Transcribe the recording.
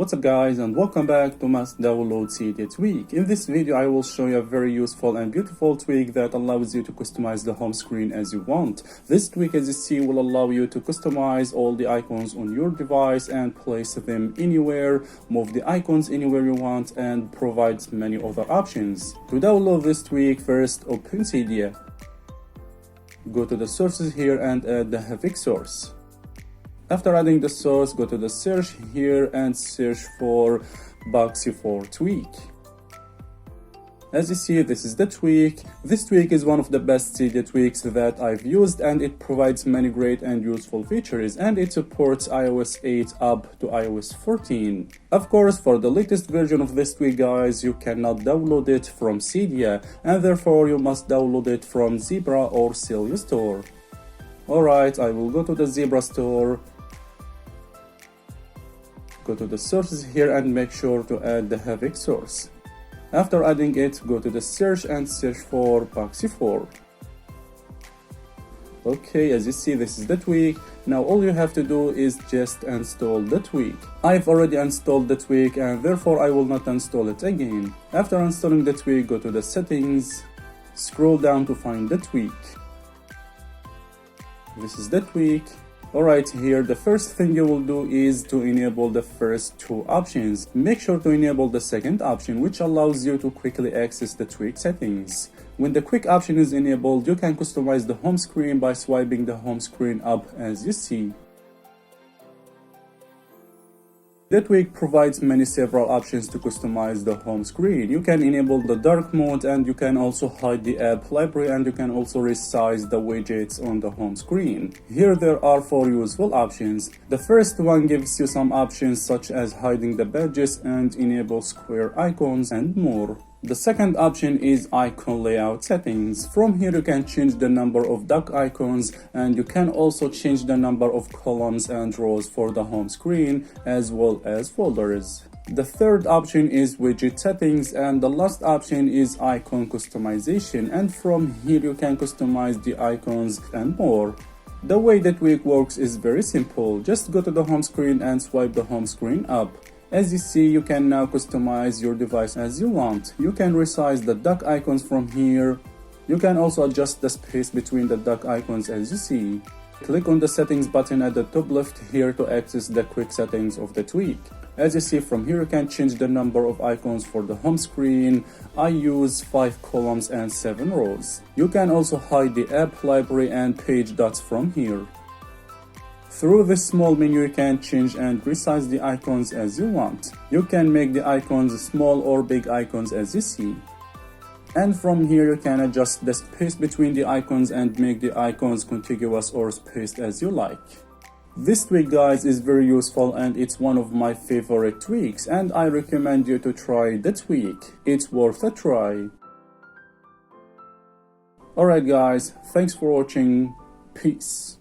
What's up guys, and welcome back to Must Download Cydia Tweak. In this video I will show you a very useful and beautiful tweak that allows you to customize the home screen as you want. This tweak, as you see, will allow you to customize all the icons on your device and place them anywhere, move the icons anywhere you want, and provides many other options. To download this tweak, first open Cydia. Go to the sources here and add the Havik source. After adding the source, go to the search here and search for VPN tweak. As you see, this is the tweak. This tweak is one of the best Cydia tweaks that I've used, and it provides many great and useful features, and it supports iOS 8 up to iOS 14. Of course, for the latest version of this tweak, guys, you cannot download it from Cydia, and therefore you must download it from Zebra or Cydia store. Alright, I will go to the Zebra store. Go to the sources here and make sure to add the Havik source. After adding it, go to the search and search for VPN 4. Okay, as you see, this is the tweak. Now all you have to do is just install the tweak. I've already installed the tweak and therefore I will not install it again. After installing the tweak, go to the settings, scroll down to find the tweak. This is the tweak. Alright, here the first thing you will do is to enable the first two options. Make sure to enable the second option, which allows you to quickly access the tweak settings. When the quick option is enabled, you can customize the home screen by swiping the home screen up, as you see. The tweak provides several options to customize the home screen. You can enable the dark mode, and you can also hide the app library, and you can also resize the widgets on the home screen. Here there are 4 useful options. The first one gives you some options such as hiding the badges and enable square icons and more. The second option is icon layout settings. From here you can change the number of dock icons, and you can also change the number of columns and rows for the home screen as well as folders. The third option is widget settings, and the last option is icon customization, and from here you can customize the icons and more. The way the tweak works is very simple. Just go to the home screen and swipe the home screen up. As you see, you can now customize your device as you want. You can resize the dock icons from here. You can also adjust the space between the dock icons, as you see. Click on the settings button at the top left here to access the quick settings of the tweak. As you see, from here you can change the number of icons for the home screen. I use 5 columns and 7 rows. You can also hide the app library and page dots from here. Through this small menu, you can change and resize the icons as you want. You can make the icons small or big icons, as you see. And from here you can adjust the space between the icons and make the icons contiguous or spaced as you like. This tweak, guys, is very useful and it's one of my favorite tweaks, and I recommend you to try the tweak. It's worth a try. Alright guys, thanks for watching. Peace.